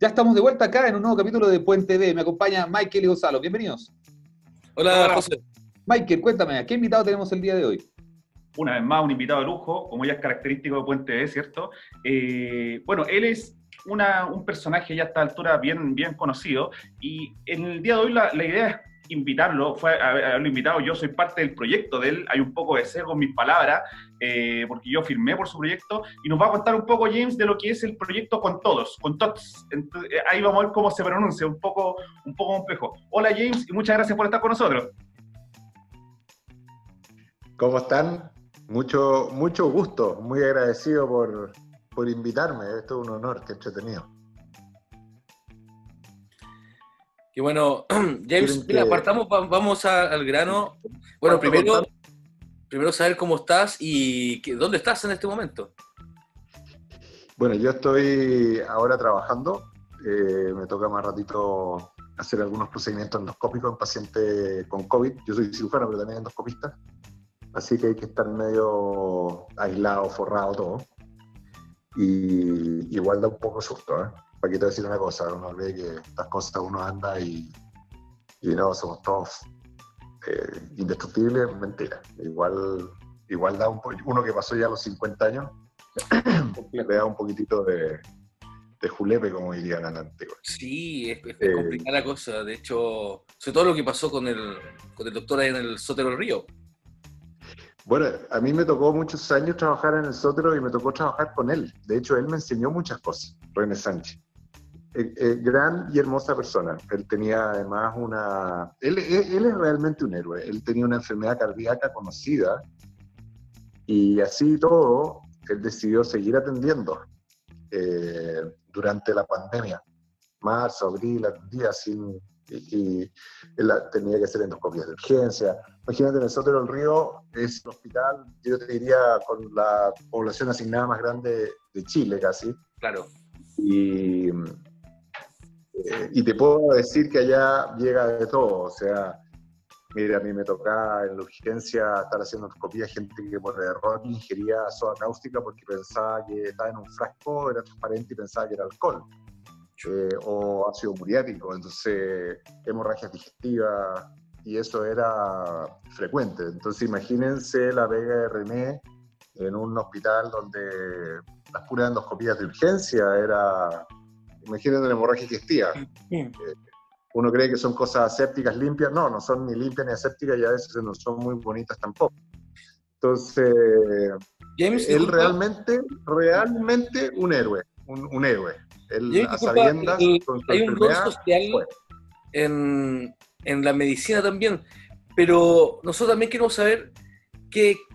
Ya estamos de vuelta acá en un nuevo capítulo de Puente D. Me acompaña Michael y Gonzalo. Bienvenidos. Hola, José. Michael, cuéntame, ¿a qué invitado tenemos el día de hoy? Una vez más, un invitado de lujo, como ya es característico de Puente D, ¿cierto? Bueno, él es un personaje ya a esta altura bien conocido, y en el día de hoy la idea es invitarlo, fue haberlo invitado. Yo soy parte del proyecto de él, hay un poco de sesgo en mis palabras, porque yo firmé por su proyecto, y nos va a contar un poco James de lo que es el proyecto con tots. Entonces, ahí vamos a ver cómo se pronuncia, un poco complejo. Hola James, y muchas gracias por estar con nosotros. ¿Cómo están? Mucho gusto, muy agradecido por invitarme. Esto es un honor, qué entretenido. Qué bueno, James, mira, vamos al grano. Bueno, primero saber cómo estás y dónde estás en este momento. Bueno, yo estoy ahora trabajando. Me toca más ratito hacer algunos procedimientos endoscópicos en pacientes con COVID. Yo soy cirujano, pero también endoscopista. Así que hay que estar medio aislado, forrado todo. Y igual da un poco susto, ¿eh? Para que te voy a decir una cosa, uno ve que estas cosas uno anda y no, somos todos indestructibles, mentira. Igual da uno que pasó ya los 50 años, le da un poquitito de julepe, como dirían en la antigua. Sí, es complicada la cosa. De hecho, sobre todo lo que pasó con el doctor ahí en el Sotero del Río. Bueno, a mí me tocó muchos años trabajar en el Sotero y me tocó trabajar con él. De hecho, él me enseñó muchas cosas, René Sánchez. Gran y hermosa persona. Él tenía además Él es realmente un héroe. Él tenía una enfermedad cardíaca conocida y así todo, él decidió seguir atendiendo durante la pandemia. Marzo, abril, atendía sin... Y él tenía que hacer endoscopias de urgencia. Imagínate, en el Sotero del Río es un hospital, yo te diría, con la población asignada más grande de Chile casi. Claro. Y te puedo decir que allá llega de todo. O sea, mira, a mí me tocaba en la urgencia estar haciendo endoscopia gente que por error ingería soda cáustica porque pensaba que estaba en un frasco, era transparente y pensaba que era alcohol. O ácido muriático, entonces hemorragias digestivas, y eso era frecuente. Entonces imagínense la pega de René en un hospital donde las puras endoscopías de urgencia imagínense una hemorragia digestiva. Uno cree que son cosas asépticas limpias, no son ni limpias ni asépticas, y a veces no son muy bonitas tampoco. Entonces, James, él realmente un héroe, un héroe. Él, a sabiendas, con su hay un rol social en la medicina también, pero nosotros también queremos saber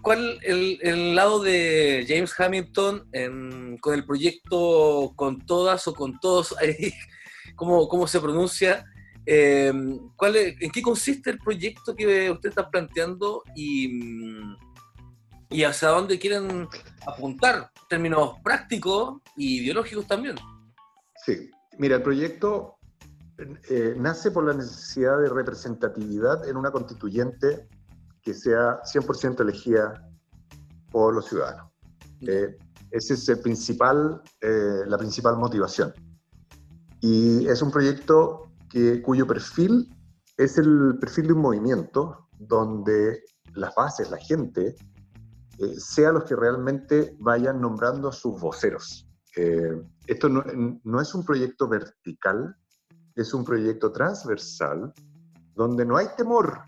cuál el lado de James Hamilton con el proyecto Con Todas o Con Todos, cómo se pronuncia, en qué consiste el proyecto que usted está planteando y hacia dónde quieren apuntar, en términos prácticos y ideológicos también. Sí, mira, el proyecto nace por la necesidad de representatividad en una constituyente que sea 100% elegida por los ciudadanos. Esa es la principal motivación. Y es un proyecto cuyo perfil es el perfil de un movimiento donde las bases, la gente, sean los que realmente vayan nombrando a sus voceros. Esto no es un proyecto vertical, es un proyecto transversal, donde no hay temor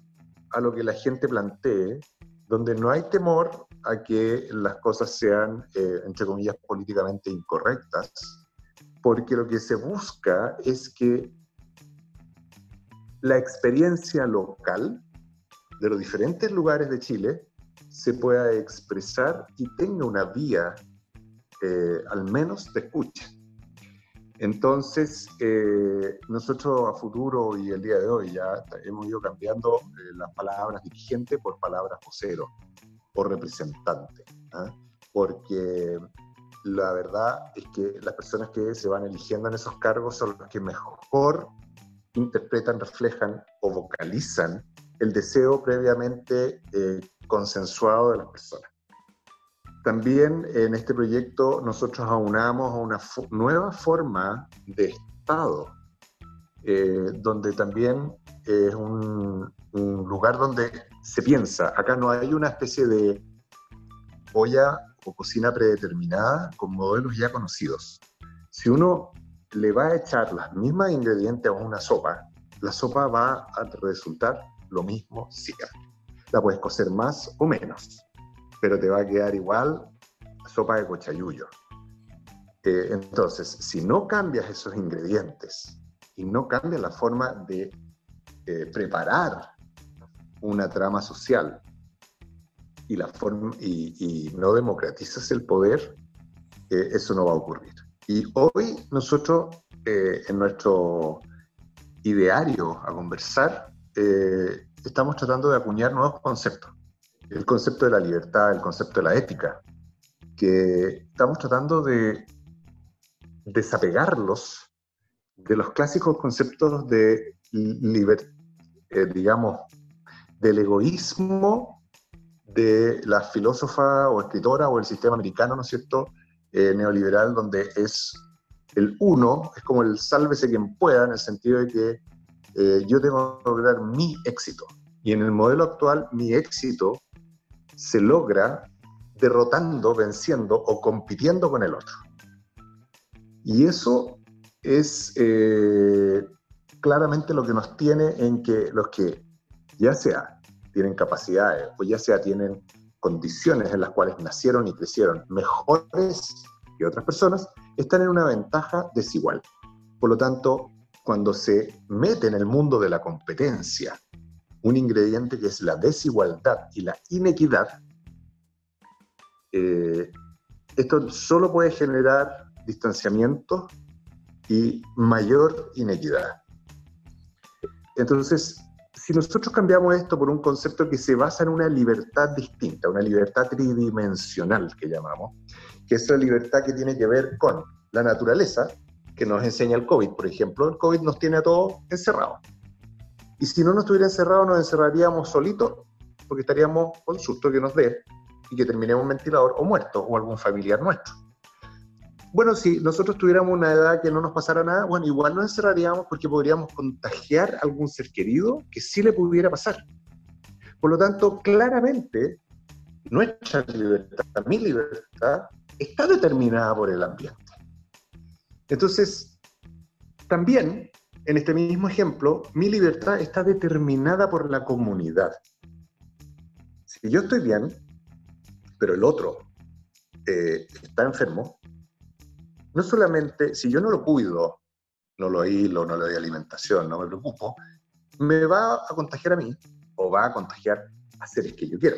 a lo que la gente plantee, donde no hay temor a que las cosas sean, entre comillas, políticamente incorrectas, porque lo que se busca es que la experiencia local de los diferentes lugares de Chile se pueda expresar y tenga una vía al menos de escucha. Entonces, nosotros a futuro y el día de hoy ya hemos ido cambiando las palabras dirigente por palabras vocero o representante, ¿eh? Porque la verdad es que las personas que se van eligiendo en esos cargos son las que mejor interpretan, reflejan o vocalizan el deseo previamente consensuado de las personas. También en este proyecto nosotros aunamos a una nueva forma de Estado, donde también es un lugar donde se piensa, acá no hay una especie de olla o cocina predeterminada con modelos ya conocidos. Si uno le va a echar los mismos ingredientes a una sopa, la sopa va a resultar lo mismo siempre. La puedes cocer más o menos, pero te va a quedar igual sopa de cochayuyo. Entonces, si no cambias esos ingredientes y no cambias la forma de preparar una trama social y no democratizas el poder, eso no va a ocurrir. Y hoy nosotros, en nuestro ideario a conversar, estamos tratando de acuñar nuevos conceptos. El concepto de la libertad, el concepto de la ética, que estamos tratando de desapegarlos de los clásicos conceptos de digamos, del egoísmo de la filósofa o escritora o el sistema americano, ¿no es cierto?, neoliberal, donde es el uno, es como el sálvese quien pueda, en el sentido de que yo tengo que lograr mi éxito. Y en el modelo actual, mi éxito se logra derrotando, venciendo o compitiendo con el otro. Y eso es claramente lo que nos tiene en que los que ya sea tienen capacidades o ya sea tienen condiciones en las cuales nacieron y crecieron mejores que otras personas, están en una ventaja desigual. Por lo tanto, cuando se mete en el mundo de la competencia un ingrediente que es la desigualdad y la inequidad, esto solo puede generar distanciamiento y mayor inequidad. Entonces, si nosotros cambiamos esto por un concepto que se basa en una libertad distinta, una libertad tridimensional que llamamos, que es la libertad que tiene que ver con la naturaleza, que nos enseña el COVID, por ejemplo. El COVID nos tiene a todos encerrados. Y si no nos estuviera encerrado, nos encerraríamos solitos, porque estaríamos con susto que nos dé y que terminemos un ventilador o muertos, o algún familiar nuestro. Bueno, si nosotros tuviéramos una edad que no nos pasara nada, bueno, igual nos encerraríamos porque podríamos contagiar a algún ser querido que sí le pudiera pasar. Por lo tanto, claramente, nuestra libertad, mi libertad, está determinada por el ambiente. Entonces, también, en este mismo ejemplo, mi libertad está determinada por la comunidad. Si yo estoy bien, pero el otro está enfermo, no solamente, si yo no lo cuido, no lo hilo, no le doy alimentación, no me preocupo, me va a contagiar a mí o va a contagiar a seres que yo quiero.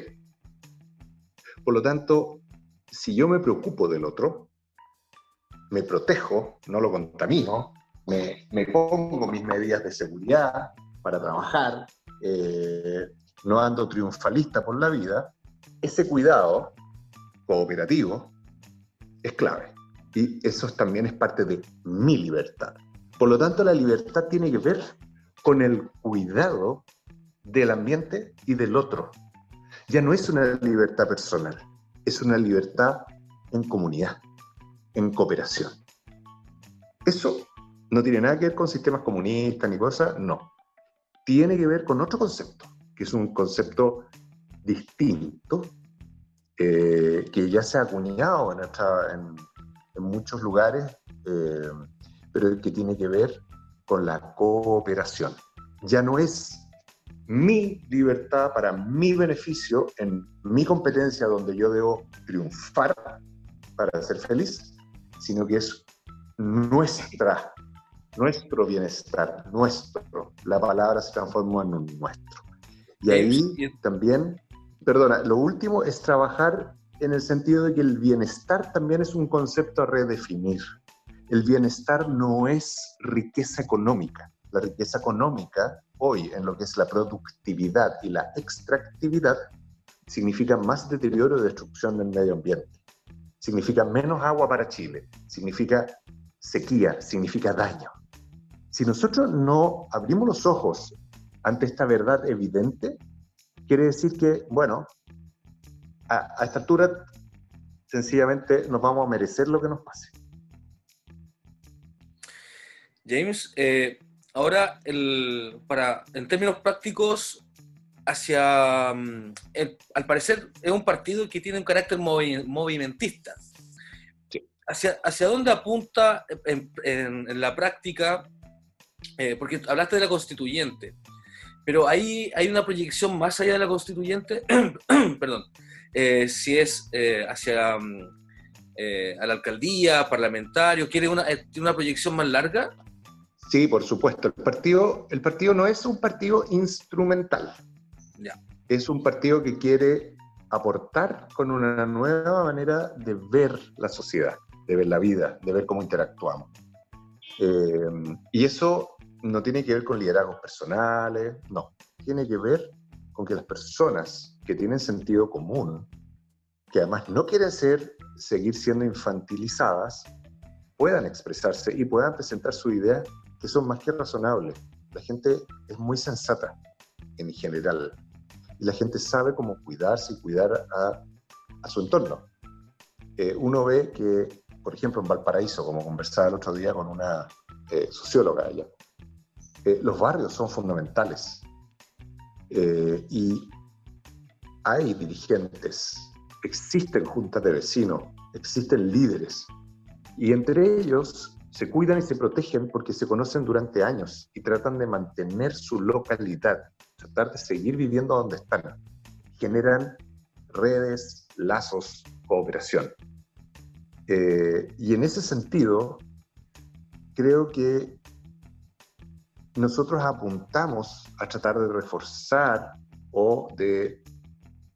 Por lo tanto, si yo me preocupo del otro, me protejo, no lo contamino, me pongo mis medidas de seguridad para trabajar, no ando triunfalista por la vida, ese cuidado cooperativo es clave. Y eso también es parte de mi libertad. Por lo tanto, la libertad tiene que ver con el cuidado del ambiente y del otro. Ya no es una libertad personal, es una libertad en comunidad, en cooperación. Eso no tiene nada que ver con sistemas comunistas ni cosas, no. Tiene que ver con otro concepto, que es un concepto distinto, que ya se ha acuñado en muchos lugares, pero que tiene que ver con la cooperación. Ya no es mi libertad para mi beneficio, en mi competencia donde yo debo triunfar para ser feliz, sino que es nuestro bienestar, la palabra se transformó en un nuestro. Y ahí también, perdona, lo último es trabajar en el sentido de que el bienestar también es un concepto a redefinir. El bienestar no es riqueza económica. La riqueza económica, hoy, en lo que es la productividad y la extractividad, significa más deterioro y destrucción del medio ambiente. Significa menos agua para Chile. Significa sequía, significa daño. Si nosotros no abrimos los ojos ante esta verdad evidente, quiere decir que, bueno, a esta altura, sencillamente nos vamos a merecer lo que nos pase. James, ahora, en términos prácticos, al parecer es un partido que tiene un carácter movimentista. Sí. ¿Hacia dónde apunta en la práctica? Porque hablaste de la constituyente, pero hay una proyección más allá de la constituyente, perdón, si es hacia a la alcaldía, parlamentario, ¿tiene una proyección más larga? Sí, por supuesto. El partido no es un partido instrumental. Ya. Es un partido que quiere aportar con una nueva manera de ver la sociedad, de ver la vida, de ver cómo interactuamos. Y eso no tiene que ver con liderazgos personales, no. Tiene que ver con que las personas que tienen sentido común, que además no quieren seguir siendo infantilizadas, puedan expresarse y puedan presentar sus ideas que son más que razonables. La gente es muy sensata en general y la gente sabe cómo cuidarse y cuidar a su entorno. Uno ve que, por ejemplo, en Valparaíso, como conversaba el otro día con una socióloga allá, los barrios son fundamentales y hay dirigentes, existen juntas de vecinos, existen líderes y entre ellos se cuidan y se protegen porque se conocen durante años y tratan de mantener su localidad, tratar de seguir viviendo donde están. Generan redes, lazos, cooperación. Y en ese sentido, creo que nosotros apuntamos a tratar de reforzar o de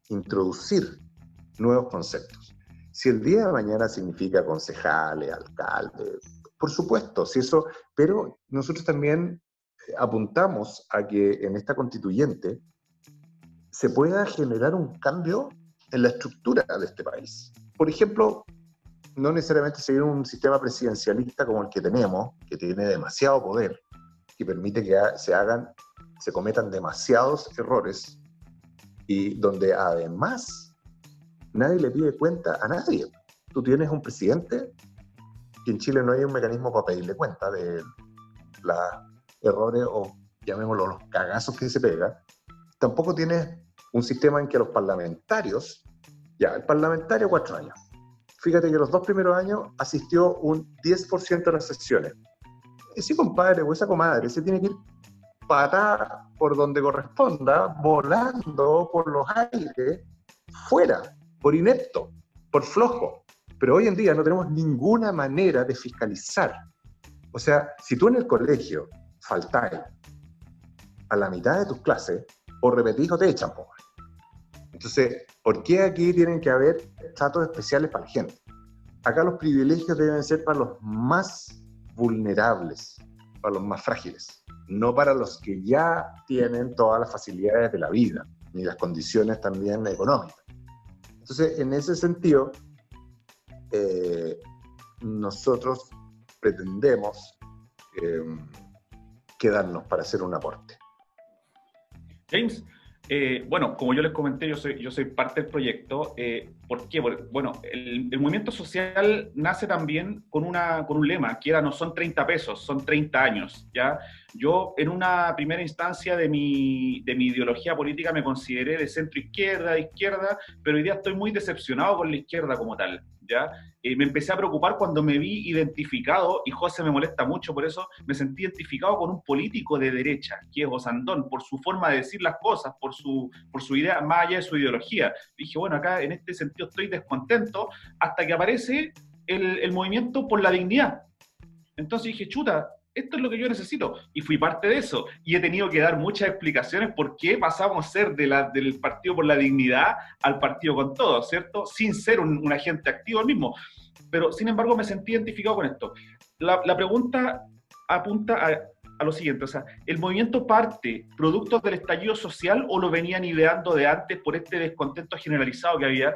introducir nuevos conceptos. Si el día de mañana significa concejales, alcaldes, por supuesto, si eso, pero nosotros también apuntamos a que en esta constituyente se pueda generar un cambio en la estructura de este país. Por ejemplo, no necesariamente seguir un sistema presidencialista como el que tenemos, que tiene demasiado poder, que permite que se cometan demasiados errores y donde además nadie le pide cuenta a nadie. Tú tienes un presidente que en Chile no hay un mecanismo para pedirle cuenta de los errores o llamémoslo los cagazos que se pega. Tampoco tienes un sistema en que los parlamentarios, el parlamentario 4 años, fíjate que los 2 primeros años asistió un 10% de las sesiones. Ese compadre o esa comadre se tiene que ir parar por donde corresponda, volando por los aires, fuera, por inepto, por flojo. Pero hoy en día no tenemos ninguna manera de fiscalizar. O sea, si tú en el colegio faltáis a la mitad de tus clases, o repetís o te echan, po. Entonces, ¿por qué aquí tienen que haber tratos especiales para la gente? Acá los privilegios deben ser para los más vulnerables, para los más frágiles, no para los que ya tienen todas las facilidades de la vida, ni las condiciones también económicas. Entonces, en ese sentido, nosotros pretendemos quedarnos para hacer un aporte. James, bueno, como yo les comenté, yo soy parte del proyecto. ¿Por qué? Porque, bueno, el movimiento social nace también con un lema, que no son 30 pesos, son 30 años, ¿ya? Yo, en una primera instancia de mi ideología política, me consideré de centro-izquierda, de izquierda, pero hoy día estoy muy decepcionado con la izquierda como tal, ¿ya? Me empecé a preocupar cuando me vi identificado, y José me molesta mucho por eso, me sentí identificado con un político de derecha, que es Osandón, por su forma de decir las cosas, por su idea, más allá de su ideología. Dije, bueno, acá en este sentido estoy descontento, hasta que aparece el movimiento por la dignidad. Entonces dije, chuta, esto es lo que yo necesito, y fui parte de eso, y he tenido que dar muchas explicaciones por qué pasamos a ser del Partido por la Dignidad al Partido con Todo, ¿cierto? Sin ser un agente activo el mismo, pero sin embargo me sentí identificado con esto. La pregunta apunta a lo siguiente, o sea, ¿el movimiento parte producto del estallido social o lo venían ideando de antes por este descontento generalizado que había?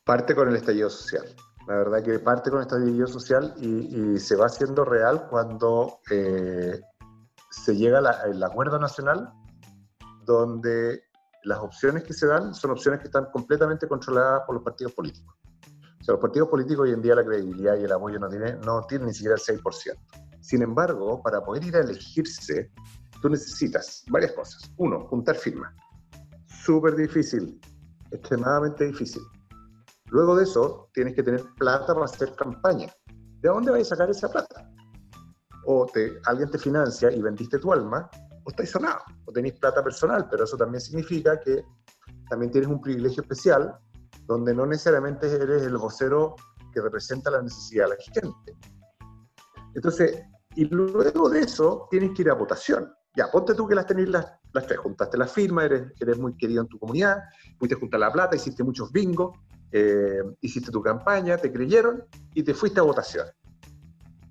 Parte con el estallido social. La verdad que parte con el estallido social y se va haciendo real cuando se llega al acuerdo nacional, donde las opciones que se dan son opciones que están completamente controladas por los partidos políticos. O sea, los partidos políticos hoy en día la credibilidad y el apoyo no tienen ni siquiera el 6%. Sin embargo, para poder ir a elegirse, tú necesitas varias cosas. Uno, juntar firmas. Súper difícil, extremadamente difícil. Luego de eso, tienes que tener plata para hacer campaña. ¿De dónde vas a sacar esa plata? O alguien te financia y vendiste tu alma, o estás sonado, o tenés plata personal, pero eso también significa que también tienes un privilegio especial, donde no necesariamente eres el vocero que representa la necesidad de la gente. Entonces, y luego de eso, tienes que ir a votación. Ya, ponte tú que las tenés las tres, juntaste la firma, eres muy querido en tu comunidad, fuiste a juntar la plata, hiciste muchos bingos, hiciste tu campaña, te creyeron y te fuiste a votación.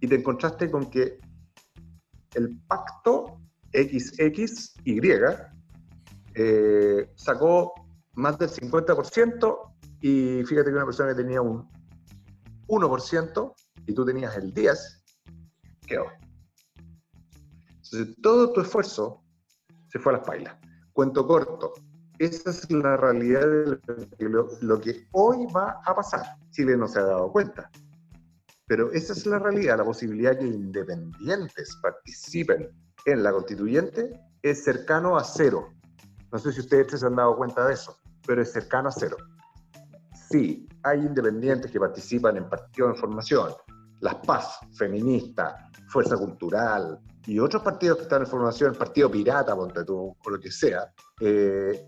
Y te encontraste con que el pacto XXY sacó más del 50% y fíjate que una persona que tenía un 1% y tú tenías el 10%, quedó. Entonces todo tu esfuerzo se fue a las pailas. Cuento corto, esa es la realidad de lo que hoy va a pasar. Chile no se ha dado cuenta. Pero esa es la realidad, la posibilidad que independientes participen en la constituyente es cercano a cero. No sé si ustedes se han dado cuenta de eso, pero es cercano a cero. Sí, hay independientes que participan en partidos en formación, las PAS, Feminista, Fuerza Cultural y otros partidos que están en formación, el Partido Pirata, ponte tú, o lo que sea.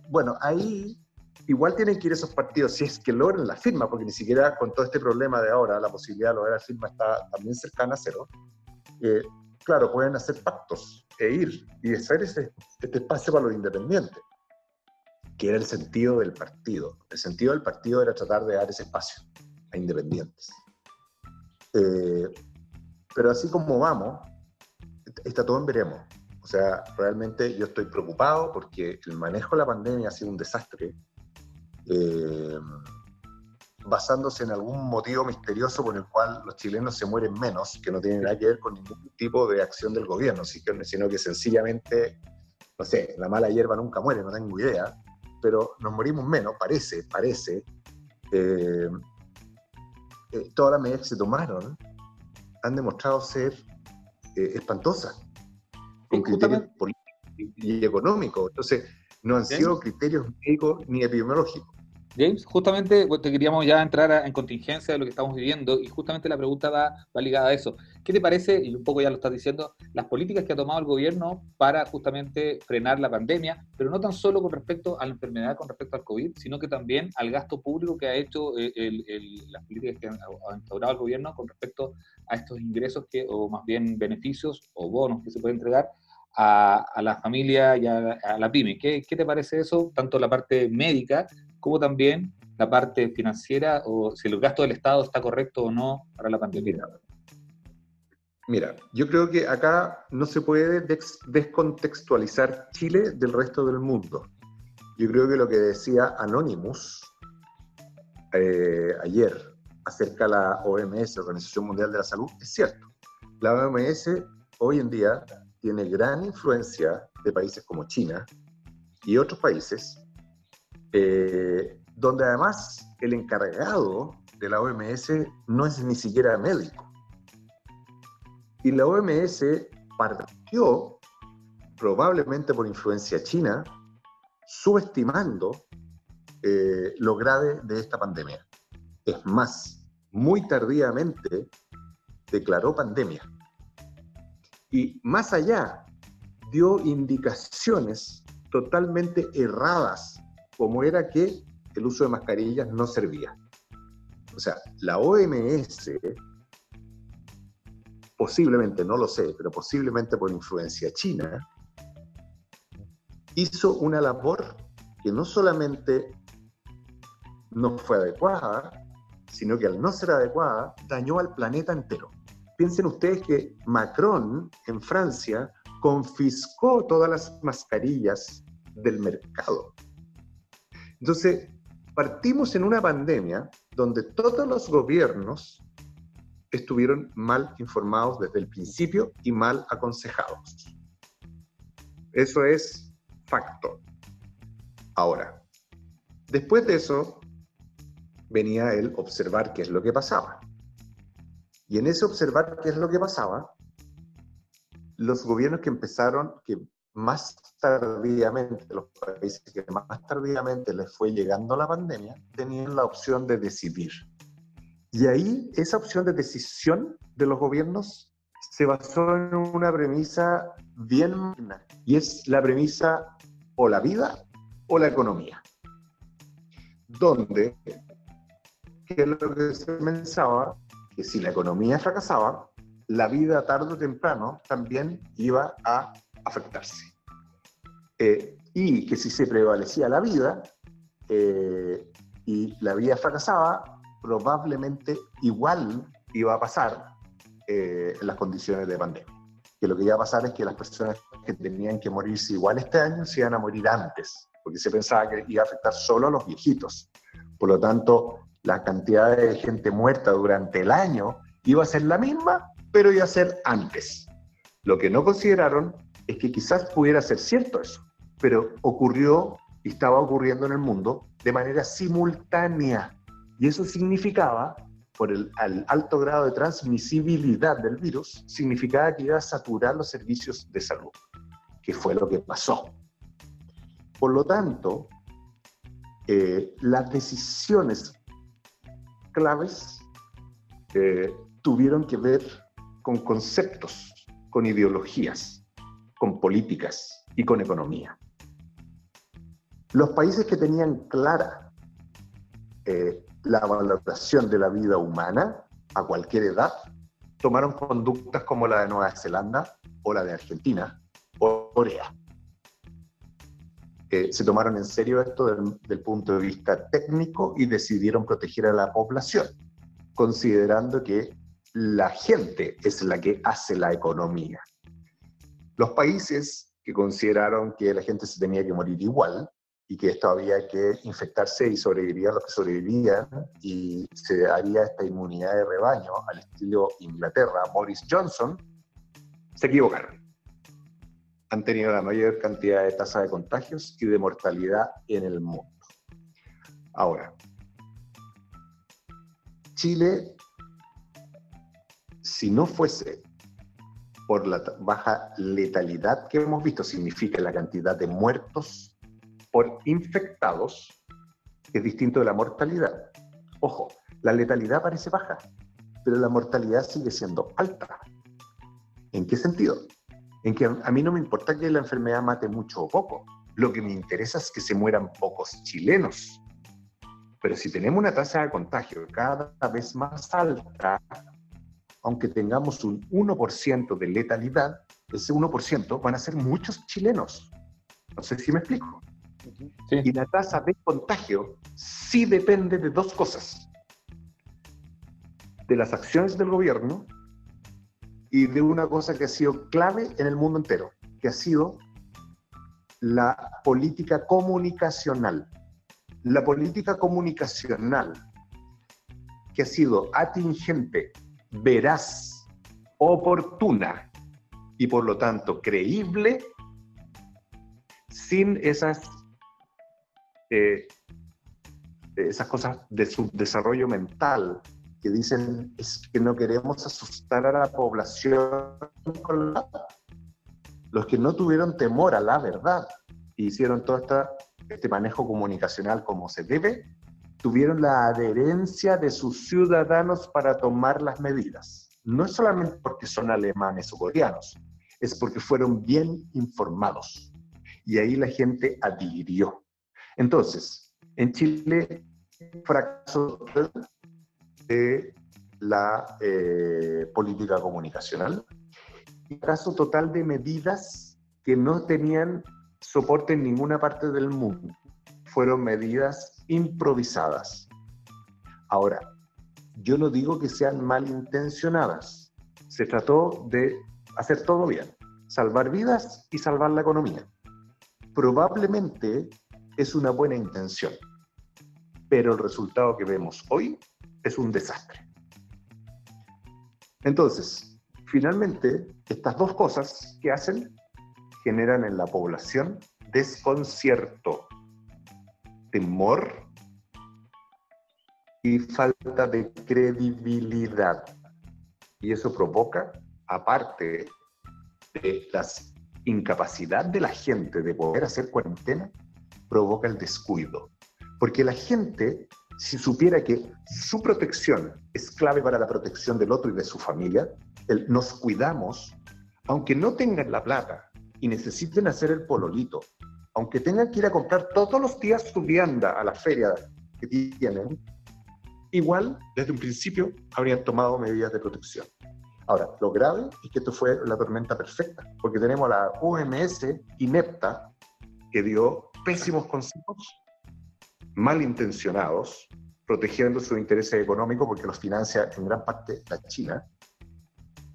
Bueno, ahí igual tienen que ir esos partidos si es que logran la firma, porque ni siquiera con todo este problema de ahora, la posibilidad de lograr la firma está también cercana a cero. Claro, pueden hacer pactos e ir y hacer este espacio para los independientes, que era el sentido del partido. El sentido del partido era tratar de dar ese espacio a independientes. Pero así como vamos, está todo en veremos. O sea, realmente yo estoy preocupado porque el manejo de la pandemia ha sido un desastre, basándose en algún motivo misterioso por el cual los chilenos se mueren menos, que no tiene nada que ver con ningún tipo de acción del gobierno, sino que sencillamente, no sé, la mala hierba nunca muere, no tengo idea, pero nos morimos menos, parece. Todas las medidas que se tomaron han demostrado ser espantosas, con criterios políticos y económicos. Entonces, no han sido criterios médicos ni epidemiológicos. James, justamente te queríamos ya entrar en contingencia de lo que estamos viviendo y justamente la pregunta va ligada a eso. ¿Qué te parece, y un poco ya lo estás diciendo, las políticas que ha tomado el gobierno para justamente frenar la pandemia, pero no tan solo con respecto a la enfermedad, con respecto al COVID, sino que también al gasto público que ha hecho las políticas que ha instaurado el gobierno con respecto a estos ingresos o más bien beneficios o bonos que se pueden entregar a la familia y a la pyme? ¿Qué te parece eso? Tanto la parte médica como también la parte financiera, o si el gasto del Estado está correcto o no para la pandemia. Mira, yo creo que acá no se puede descontextualizar Chile del resto del mundo. Yo creo que lo que decía Anonymous ayer acerca de la OMS, Organización Mundial de la Salud, es cierto. La OMS hoy en día tiene gran influencia de países como China y otros países, donde además el encargado de la OMS no es ni siquiera médico. Y la OMS partió, probablemente por influencia china, subestimando lo grave de esta pandemia. Es más, muy tardíamente declaró pandemia. Y más allá, dio indicaciones totalmente erradas, como era que el uso de mascarillas no servía. O sea, la OMS, posiblemente, no lo sé, pero posiblemente por influencia china, hizo una labor que no solamente no fue adecuada, sino que al no ser adecuada, dañó al planeta entero. Piensen ustedes que Macron, en Francia, confiscó todas las mascarillas del mercado. Entonces, partimos en una pandemia donde todos los gobiernos estuvieron mal informados desde el principio y mal aconsejados. Eso es facto. Ahora, después de eso, venía el observar qué es lo que pasaba. Y en ese observar qué es lo que pasaba, los gobiernos que más tardíamente, los países que más tardíamente les fue llegando la pandemia, tenían la opción de decidir. Y ahí esa opción de decisión de los gobiernos se basó en una premisa bien magna, y es la premisa o la vida o la economía. Donde, ¿qué es lo que se pensaba? Que si la economía fracasaba, la vida tarde o temprano también iba a afectarse. Y que si se prevalecía la vida y la vida fracasaba, probablemente igual iba a pasar en las condiciones de pandemia. Que lo que iba a pasar es que las personas que tenían que morirse igual este año se iban a morir antes, porque se pensaba que iba a afectar solo a los viejitos. Por lo tanto, la cantidad de gente muerta durante el año iba a ser la misma, pero iba a ser antes. Lo que no consideraron es que quizás pudiera ser cierto eso, pero ocurrió y estaba ocurriendo en el mundo de manera simultánea. Y eso significaba, por el alto grado de transmisibilidad del virus, significaba que iba a saturar los servicios de salud, que fue lo que pasó. Por lo tanto, las decisiones claves tuvieron que ver con conceptos, con ideologías, con políticas y con economía. Los países que tenían clara la valoración de la vida humana a cualquier edad tomaron conductas como la de Nueva Zelanda o la de Argentina o Corea. Se tomaron en serio esto del punto de vista técnico y decidieron proteger a la población, considerando que la gente es la que hace la economía. Los países que consideraron que la gente se tenía que morir igual y que esto había que infectarse y sobrevivirían los que sobrevivían y se haría esta inmunidad de rebaño al estilo Inglaterra, Boris Johnson, se equivocaron. Han tenido la mayor cantidad de tasa de contagios y de mortalidad en el mundo. Ahora, Chile, si no fuese por la baja letalidad que hemos visto, significa la cantidad de muertos por infectados, es distinto de la mortalidad. Ojo, la letalidad parece baja, pero la mortalidad sigue siendo alta. ¿En qué sentido? En que a mí no me importa que la enfermedad mate mucho o poco. Lo que me interesa es que se mueran pocos chilenos. Pero si tenemos una tasa de contagio cada vez más alta, aunque tengamos un 1% de letalidad, ese 1% van a ser muchos chilenos. No sé si me explico. Sí. Y la tasa de contagio sí depende de dos cosas. De las acciones del gobierno y de una cosa que ha sido clave en el mundo entero, que ha sido la política comunicacional. La política comunicacional que ha sido atingente, veraz, oportuna y por lo tanto creíble, sin esas cosas de subdesarrollo mental que dicen es que no queremos asustar a la población con la... Los que no tuvieron temor a la verdad y hicieron todo este manejo comunicacional como se debe, tuvieron la adherencia de sus ciudadanos para tomar las medidas. No es solamente porque son alemanes o coreanos, es porque fueron bien informados. Y ahí la gente adhirió. Entonces, en Chile, fracaso de la política comunicacional, fracaso total de medidas que no tenían soporte en ninguna parte del mundo. Fueron medidas improvisadas. Ahora, yo no digo que sean malintencionadas. Se trató de hacer todo bien, salvar vidas y salvar la economía. Probablemente es una buena intención, pero el resultado que vemos hoy es un desastre. Entonces, finalmente, estas dos cosas que hacen generan en la población desconcierto, temor y falta de credibilidad. Y eso provoca, aparte de la incapacidad de la gente de poder hacer cuarentena, provoca el descuido. Porque la gente, si supiera que su protección es clave para la protección del otro y de su familia, nos cuidamos, aunque no tengan la plata y necesiten hacer el pololito, aunque tengan que ir a comprar todos los días su vianda a la feria que tienen, igual, desde un principio, habrían tomado medidas de protección. Ahora, lo grave es que esto fue la tormenta perfecta, porque tenemos a la OMS inepta que dio pésimos consejos, malintencionados, protegiendo sus intereses económicos, porque los financia en gran parte la China,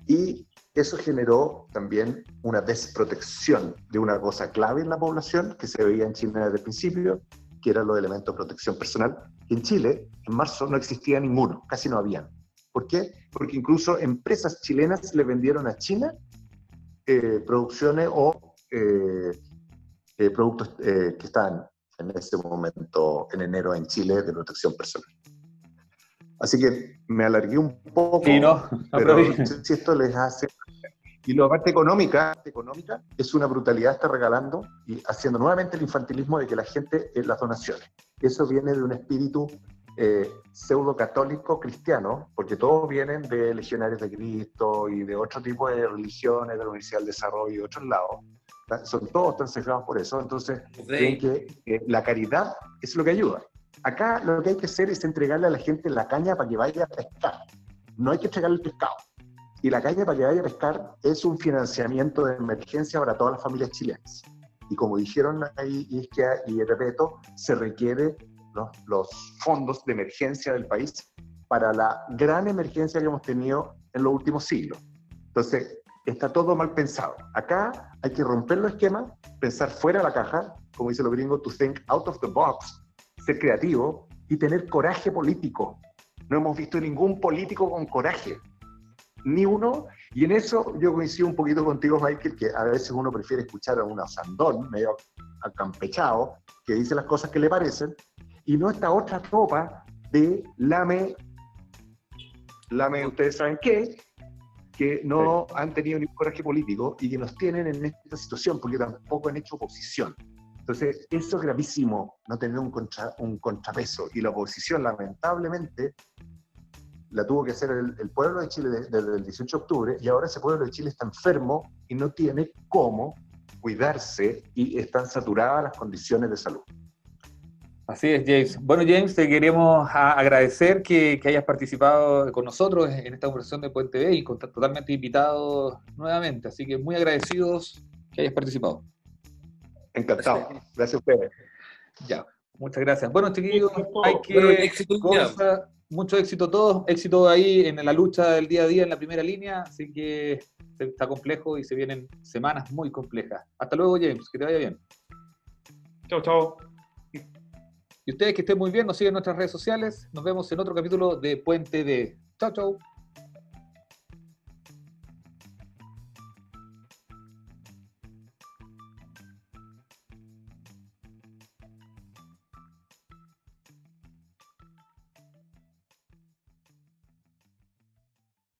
y eso generó también una desprotección de una cosa clave en la población que se veía en China desde el principio, que eran los elementos de protección personal, que en Chile, en marzo, no existía ninguno, casi no habían. ¿Por qué? Porque incluso empresas chilenas le vendieron a China producciones o productos que estaban en ese momento, en enero, en Chile, de protección personal. Así que me alargué un poco, sí, no, pero no sé si esto les hace... Y la parte económica es una brutalidad, está regalando y haciendo nuevamente el infantilismo de que la gente las donaciones. Eso viene de un espíritu pseudo-católico cristiano, porque todos vienen de Legionarios de Cristo y de otro tipo de religiones, de la Universidad del Desarrollo y de otros lados. Son todos tan cegados por eso, entonces creen que la caridad es lo que ayuda. Acá lo que hay que hacer es entregarle a la gente la caña para que vaya a pescar. No hay que entregarle el pescado. Y la caña para que vaya a pescar es un financiamiento de emergencia para todas las familias chilenas. Y como dijeron ahí Isquia y Repeto, se requiere los fondos de emergencia del país para la gran emergencia que hemos tenido en los últimos siglos. Entonces, está todo mal pensado. Acá hay que romper los esquemas, pensar fuera de la caja, como dicen los gringos, to think out of the box, ser creativo y tener coraje político. No hemos visto ningún político con coraje, ni uno, y en eso yo coincido un poquito contigo, Michael, que a veces uno prefiere escuchar a un asandón medio acampechado, que dice las cosas que le parecen, y no esta otra tropa de lame, ustedes saben qué, que no han tenido ningún coraje político y que nos tienen en esta situación porque tampoco han hecho oposición. Entonces, eso es gravísimo, no tener un contrapeso. Y la oposición, lamentablemente, la tuvo que hacer el pueblo de Chile desde el 18 de octubre, y ahora ese pueblo de Chile está enfermo y no tiene cómo cuidarse y están saturadas las condiciones de salud. Así es, James. Bueno, James, te queremos agradecer que hayas participado con nosotros en esta conversación de Puente B y totalmente invitado nuevamente. Así que muy agradecidos que hayas participado. Encantado. Gracias a ustedes. Ya, muchas gracias. Bueno, chiquillos, hay que... Bueno, éxito, mucho éxito a todos. Éxito ahí en la lucha del día a día en la primera línea. Así que está complejo y se vienen semanas muy complejas. Hasta luego, James. Que te vaya bien. Chao, chao. Y ustedes que estén muy bien, nos siguen en nuestras redes sociales. Nos vemos en otro capítulo de Puente D. Chao, chao.